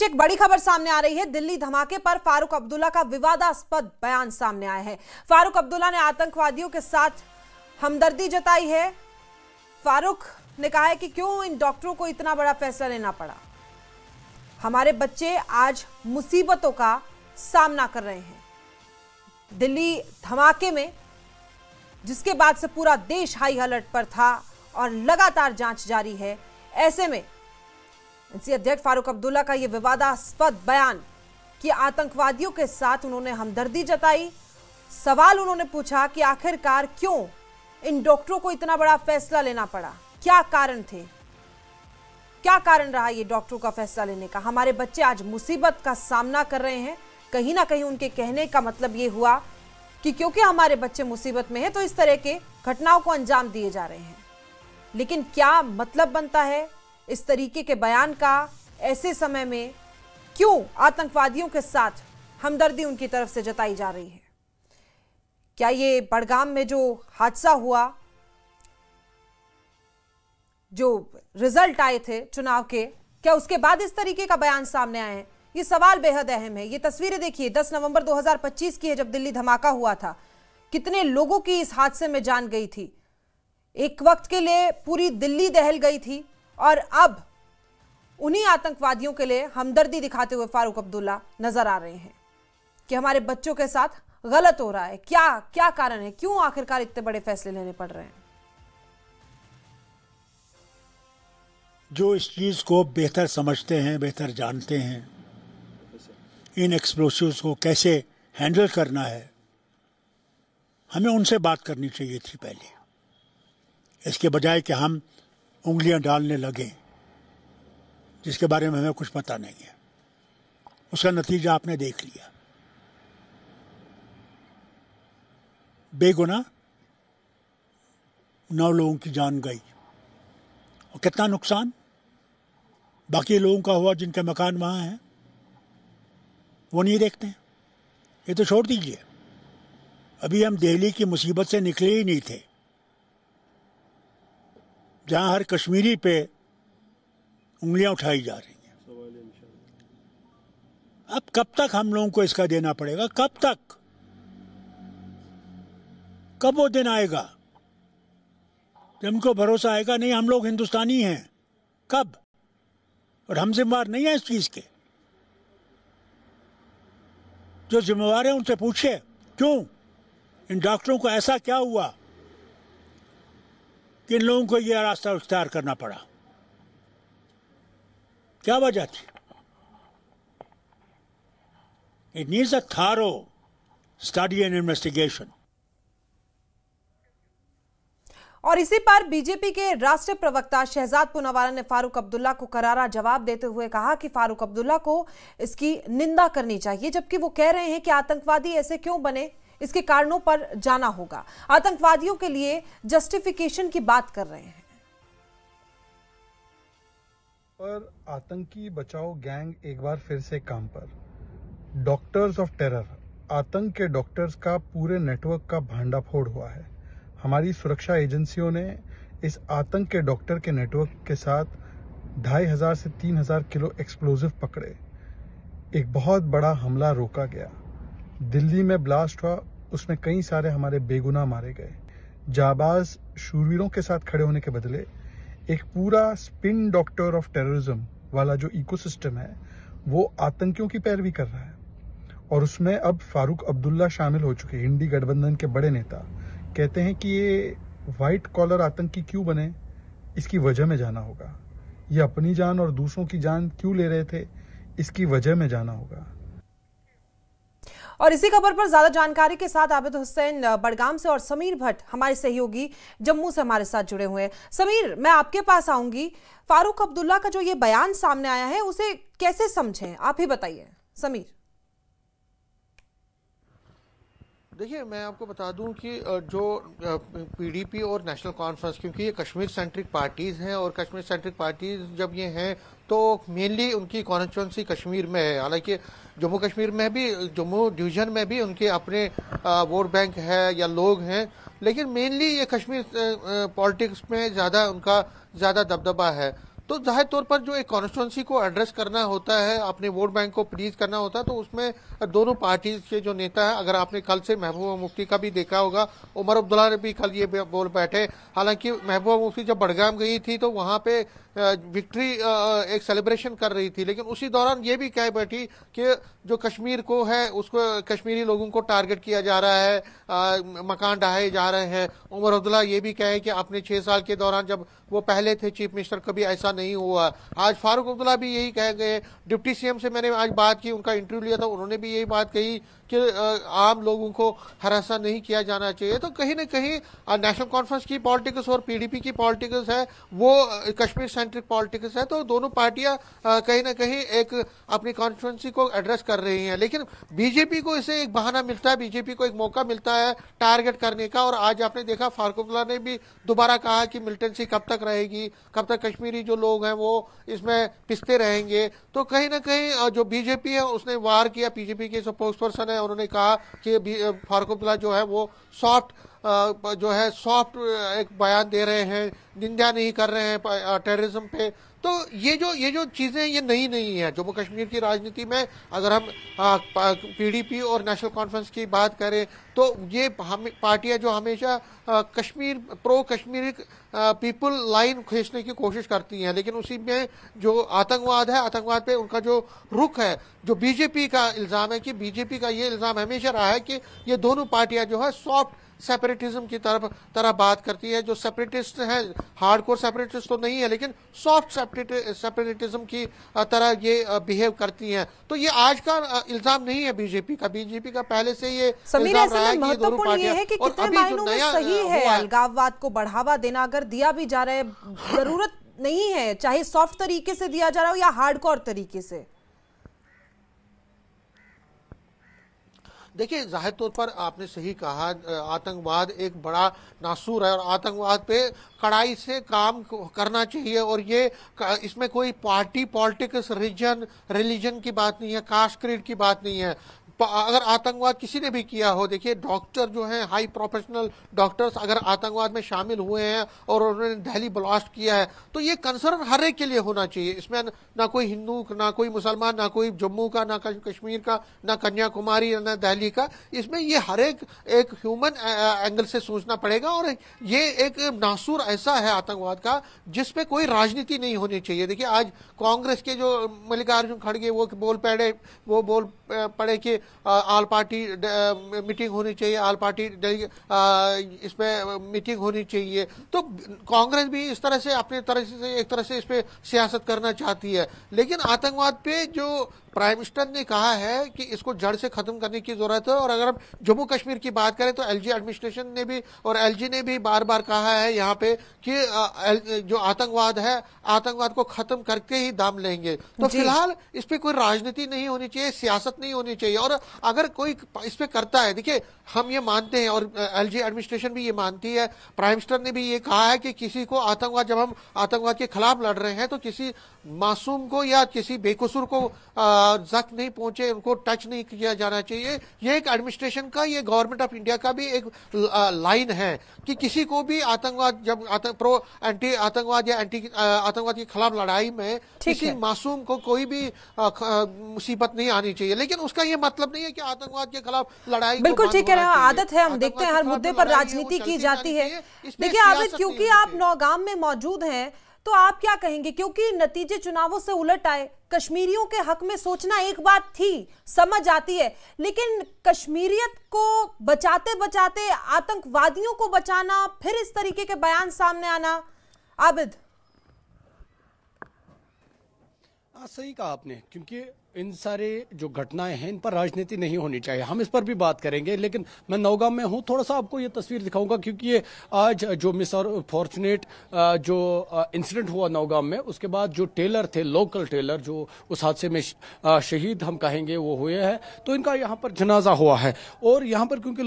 बीच एक बड़ी खबर सामने आ रही है। दिल्ली धमाके पर फारूक अब्दुल्ला का विवादास्पद बयान सामने आया है। फारूक अब्दुल्ला ने आतंकवादियों के साथ हमदर्दी जताई है। फारूक ने कहा है कि क्यों इन डॉक्टरों को इतना बड़ा फैसला लेना पड़ा। हमारे बच्चे आज मुसीबतों का सामना कर रहे हैं। दिल्ली धमाके में जिसके बाद से पूरा देश हाई अलर्ट पर था और लगातार जांच जारी है, ऐसे में एनसी अध्यक्ष फारूक अब्दुल्ला का यह विवादास्पद बयान कि आतंकवादियों के साथ उन्होंने हमदर्दी जताई। सवाल उन्होंने पूछा कि आखिरकार क्यों इन डॉक्टरों को इतना बड़ा फैसला लेना पड़ा, क्या कारण थे, क्या कारण रहा ये डॉक्टरों का फैसला लेने का। हमारे बच्चे आज मुसीबत का सामना कर रहे हैं। कहीं ना कहीं उनके कहने का मतलब ये हुआ कि क्योंकि हमारे बच्चे मुसीबत में हैं तो इस तरह के घटनाओं को अंजाम दिए जा रहे हैं। लेकिन क्या मतलब बनता है इस तरीके के बयान का ऐसे समय में? क्यों आतंकवादियों के साथ हमदर्दी उनकी तरफ से जताई जा रही है? क्या ये बड़गाम में जो हादसा हुआ, जो रिजल्ट आए थे चुनाव के, क्या उसके बाद इस तरीके का बयान सामने आए हैं? ये सवाल बेहद अहम है। ये तस्वीरें देखिए, 10 नवंबर 2025 की है, जब दिल्ली धमाका हुआ था। कितने लोगों की इस हादसे में जान गई थी। एक वक्त के लिए पूरी दिल्ली दहल गई थी और अब उन्हीं आतंकवादियों के लिए हमदर्दी दिखाते हुए फारूक अब्दुल्ला नजर आ रहे हैं कि हमारे बच्चों के साथ गलत हो रहा है। क्या क्या कारण है, क्यों आखिरकार इतने बड़े फैसले लेने पड़ रहे हैं? जो इस चीज को बेहतर समझते हैं, बेहतर जानते हैं, इन एक्सप्लोसिव्स को कैसे हैंडल करना है, हमें उनसे बात करनी चाहिए थी पहले, इसके बजाय कि हम उंगलियां डालने लगे जिसके बारे में हमें कुछ पता नहीं है। उसका नतीजा आपने देख लिया। बेगुनाह 9 लोगों की जान गई और कितना नुकसान बाकी लोगों का हुआ जिनके मकान वहां हैं, वो नहीं देखते हैं। ये तो छोड़ दीजिए, अभी हम दिल्ली की मुसीबत से निकले ही नहीं थे, जहां हर कश्मीरी पे उंगलियां उठाई जा रही हैं। अब कब तक हम लोगों को इसका देना पड़ेगा? कब तक? कब वो दिन आएगा जब हमको भरोसा आएगा नहीं हम लोग हिंदुस्तानी हैं? कब? और हम जिम्मेवार नहीं है इस चीज के। जो जिम्मेवार है उनसे पूछे क्यों इन डॉक्टरों को ऐसा क्या हुआ कि इन लोगों को यह रास्ता इख्तियार करना पड़ा? क्या वजह थी? It needs a thorough study and investigation. और इसी पर बीजेपी के राष्ट्रीय प्रवक्ता शहजाद पूनावाला ने फारूक अब्दुल्ला को करारा जवाब देते हुए कहा कि फारूक अब्दुल्ला को इसकी निंदा करनी चाहिए, जबकि वो कह रहे हैं कि आतंकवादी ऐसे क्यों बने, इसके कारणों पर जाना होगा। आतंकवादियों के लिए जस्टिफिकेशन की बात कर रहे हैं। पर आतंकी बचाओ गैंग एक बार फिर से काम पर। डॉक्टर्स ऑफ टेरर, आतंक के डॉक्टर्स का पूरे नेटवर्क का भांडाफोड़ हुआ है। हमारी सुरक्षा एजेंसियों ने इस आतंक के डॉक्टर के नेटवर्क के साथ 2500 से 3000 किलो एक्सप्लोजिव पकड़े। एक बहुत बड़ा हमला रोका गया। दिल्ली में ब्लास्ट हुआ, उसमें कई सारे हमारे बेगुनाह मारे गए। जाबाज शूरवीरों के साथ खड़े होने के बदले एक पूरा स्पिन डॉक्टर ऑफ टेररिज्म वाला जो इकोसिस्टम है वो आतंकियों की पैरवी कर रहा है। और उसमें अब फारूक अब्दुल्ला शामिल हो चुके हैं। इंडी गठबंधन के बड़े नेता कहते हैं कि ये व्हाइट कॉलर आतंकी क्यों बने, इसकी वजह में जाना होगा। ये अपनी जान और दूसरों की जान क्यों ले रहे थे, इसकी वजह में जाना होगा। और इसी खबर पर ज्यादा जानकारी के साथ आबिद हुसैन बड़गाम से और समीर भट्ट हमारे सहयोगी जम्मू से हमारे साथ जुड़े हुए हैं। समीर, मैं आपके पास आऊंगी। फारूक अब्दुल्ला का जो ये बयान सामने आया है उसे कैसे समझें, आप ही बताइए समीर। देखिए, मैं आपको बता दूं कि जो पीडीपी और नेशनल कॉन्फ्रेंस, क्योंकि ये कश्मीर सेंट्रिक पार्टीज़ हैं और कश्मीर सेंट्रिक पार्टीज़ जब ये हैं तो मेनली उनकी कॉन्स्टिट्यूंसी कश्मीर में है। हालांकि जम्मू कश्मीर में भी, जम्मू डिवीज़न में भी उनके अपने वोट बैंक है या लोग हैं, लेकिन मेनली ये कश्मीर पॉलिटिक्स में ज़्यादा उनका ज़्यादा दबदबा है। तो जाहिर तौर पर जो एक कॉन्स्टिट्यूंसी को एड्रेस करना होता है, अपने वोट बैंक को प्लीज करना होता है, तो उसमें दोनों पार्टीज के जो नेता है, अगर आपने कल से महबूबा मुफ्ती का भी देखा होगा, उमर अब्दुल्ला ने भी कल ये बोल बैठे। हालांकि महबूबा मुफ्ती जब बडगाम गई थी तो वहां पे विक्ट्री एक सेलिब्रेशन कर रही थी, लेकिन उसी दौरान ये भी कह बैठी कि जो कश्मीर को है उसको, कश्मीरी लोगों को टारगेट किया जा रहा है, मकान ढहाए जा रहे हैं। उमर अब्दुल्ला ये भी कहे कि अपने 6 साल के दौरान जब वो पहले थे चीफ मिनिस्टर कभी ऐसा नहीं हुआ। आज फारूक अब्दुल्ला भी यही कह गए। डिप्टी सीएम से मैंने आज बात की, उनका इंटरव्यू लिया था, उन्होंने भी यही बात कही कि आम लोगों को हरासा नहीं किया जाना चाहिए। तो कहीं ना कहीं नेशनल कॉन्फ्रेंस की पॉलिटिक्स और पीडीपी की पॉलिटिक्स है वो कश्मीर सेंट्रिक पॉलिटिक्स है। तो दोनों पार्टियां कहीं ना कहीं एक अपनी कॉन्स्टिट्यूंसी को एड्रेस कर रही हैं, लेकिन बीजेपी को इसे एक बहाना मिलता है, बीजेपी को एक मौका मिलता है टारगेट करने का। और आज आपने देखा फारूक अब्दुल्ला ने भी दोबारा कहा कि मिलिटेंसी कब तक रहेगी, कब तक कश्मीरी जो लोग हैं वो इसमें पिसते रहेंगे। तो कहीं ना कहीं जो बीजेपी है उसने वार किया। बीजेपी के स्पोक्स पर्सन है, उन्होंने कहा कि फारूक अब्दुल्ला जो है वो सॉफ्ट एक बयान दे रहे हैं, निंदा नहीं कर रहे हैं टेररिज्म पे। तो ये जो चीजें ये नई नहीं है जम्मू कश्मीर की राजनीति में। अगर हम पीडीपी और नेशनल कॉन्फ्रेंस की बात करें तो ये पार्टियां जो हमेशा Kashmir pro Kashmiri people line खींचने की कोशिश करती हैं, लेकिन उसी में जो आतंकवाद है, आतंकवाद पे उनका जो रुख है, जो बीजेपी का इल्जाम है कि बीजेपी का ये इल्जाम हमेशा रहा है कि ये दोनों पार्टियां जो है सॉफ्ट सेपरेटिज्म की तरह बात करती है। जो सेपरेटिस्ट हैं, हार्डकोर सेपरेटिस्ट तो नहीं है, लेकिन सॉफ्ट सेपरेटिज्म की तरह ये बिहेव करती हैं। तो ये आज का इल्जाम नहीं है बीजेपी का, बीजेपी का पहले से ये समीर, ऐसे में महत्वपूर्ण ये है कि कितने मायनों में सही है अलगाववाद को बढ़ावा देना। अगर दिया भी जा रहा है, जरूरत नहीं है चाहे सॉफ्ट तरीके से दिया जा रहा हो या हार्डकोर तरीके से। देखिए, जाहिर तौर पर आपने सही कहा, आतंकवाद एक बड़ा नासूर है और आतंकवाद पे कड़ाई से काम करना चाहिए। और ये इसमें कोई पार्टी पॉलिटिक्स, रिलीजन की बात नहीं है, कास्ट क्रीड की बात नहीं है। अगर आतंकवाद किसी ने भी किया हो, देखिए डॉक्टर जो हैं, हाई प्रोफेशनल डॉक्टर्स अगर आतंकवाद में शामिल हुए हैं और उन्होंने दिल्ली ब्लास्ट किया है, तो ये कंसर्न हर एक के लिए होना चाहिए। इसमें ना कोई हिंदू, ना कोई मुसलमान, ना कोई जम्मू का, ना कश्मीर का, ना कन्याकुमारी, ना दिल्ली का। इसमें ये हर एक ह्यूमन एंगल से सोचना पड़ेगा। और ये एक नासूर ऐसा है आतंकवाद का जिसपे कोई राजनीति नहीं होनी चाहिए। देखिए, आज कांग्रेस के जो मल्लिकार्जुन खड़गे वो बोल पड़े कि ऑल पार्टी मीटिंग होनी चाहिए, ऑल पार्टी इसमें मीटिंग होनी चाहिए। तो कांग्रेस भी इस तरह से अपने एक तरह से इस पे सियासत करना चाहती है। लेकिन आतंकवाद पे जो प्राइम मिनिस्टर ने कहा है कि इसको जड़ से खत्म करने की जरूरत है। और अगर हम जम्मू कश्मीर की बात करें तो एलजी एडमिनिस्ट्रेशन ने भी और एलजी ने भी बार बार कहा है यहाँ पे कि जो आतंकवाद है, आतंकवाद को खत्म करके ही दाम लेंगे। तो फिलहाल इस पे कोई राजनीति नहीं होनी चाहिए, सियासत नहीं होनी चाहिए। और अगर कोई इस पे करता है, देखिए हम ये मानते हैं और एलजी एडमिनिस्ट्रेशन भी ये मानती है, प्राइम मिनिस्टर ने भी ये कहा है कि किसी को आतंकवाद, जब हम आतंकवाद के खिलाफ लड़ रहे हैं तो किसी मासूम को या किसी बेकसूर को जख्म नहीं पहुंचे, उनको टच नहीं किया जाना चाहिए। ये एक एडमिनिस्ट्रेशन का, ये गवर्नमेंट ऑफ इंडिया का भी एक लाइन है कि किसी को भी आतंकवाद, जब प्रो एंटी आतंकवाद या एंटी आतंकवाद के खिलाफ लड़ाई में किसी मासूम को कोई भी मुसीबत नहीं आनी चाहिए। लेकिन उसका ये मतलब नहीं है कि आतंकवाद के खिलाफ लड़ाई, बिल्कुल ठीक है, आदत है, हम देखते हैं हर मुद्दे पर राजनीति की जाती है। देखिए आबिद, क्योंकि आप नौगाम में मौजूद हैं तो आप क्या कहेंगे, क्योंकि नतीजे चुनावों से उलट आए, कश्मीरियों के हक में सोचना एक बात थी, समझ आती है, लेकिन कश्मीरियत को बचाते बचाते आतंकवादियों को बचाना, फिर इस तरीके के बयान सामने आना। आबिद, सही कहा आपने, क्योंकि इन सारे जो घटनाएं हैं इन पर राजनीति नहीं होनी चाहिए। हम इस पर भी बात करेंगे, लेकिन मैं नौगाम में हूं, थोड़ा सा आपको ये तस्वीर दिखाऊंगा, क्योंकि ये आज जो मिस फॉर्चुनेट जो इंसिडेंट हुआ नौगाम में, उसके बाद जो टेलर थे, लोकल टेलर जो उस हादसे में शहीद हम कहेंगे वो हुए हैं, तो इनका यहाँ पर जनाजा हुआ है। और यहाँ पर क्योंकि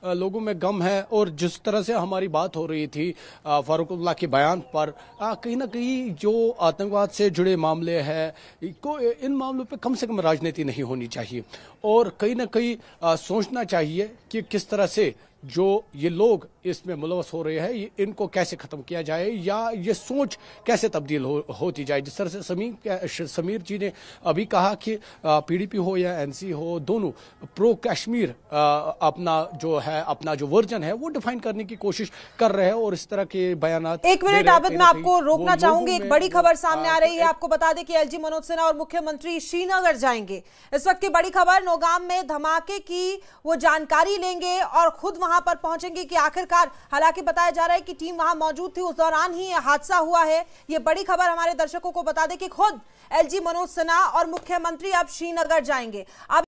लोगों में गम है, और जिस तरह से हमारी बात हो रही थी फारूक अब्दुल्ला के बयान पर, कहीं ना कहीं जो आतंकवाद से जुड़े मामले हैं, इन मामलों पे कम से कम राजनीति नहीं होनी चाहिए। और कहीं ना कहीं सोचना चाहिए कि किस तरह से जो ये लोग इसमें मुलवस हो रहे हैं, इनको कैसे खत्म किया जाए या ये सोच कैसे तब्दील होती जाए। जिस तरह से समीर जी ने अभी कहा कि पीडीपी हो या एनसी हो, दोनों प्रो कश्मीर अपना जो वर्जन है वो डिफाइन करने की कोशिश कर रहे हैं और इस तरह के बयानात। एक मिनट आबिद, मैं आपको रोकना चाहूंगी। एक बड़ी खबर सामने आ रही है, आपको बता दें कि एलजी मनोज सिन्हा और मुख्यमंत्री श्रीनगर जाएंगे। इस वक्त की बड़ी खबर, नौगाम में धमाके की वो जानकारी लेंगे और खुद वहां पर पहुंचेंगे कि आखिरकार, हालांकि बताया जा रहा है कि टीम वहां मौजूद थी, उस दौरान ही यह हादसा हुआ है। ये बड़ी खबर हमारे दर्शकों को बता दें कि खुद एलजी मनोज सिन्हा और मुख्यमंत्री अब श्रीनगर जाएंगे। अब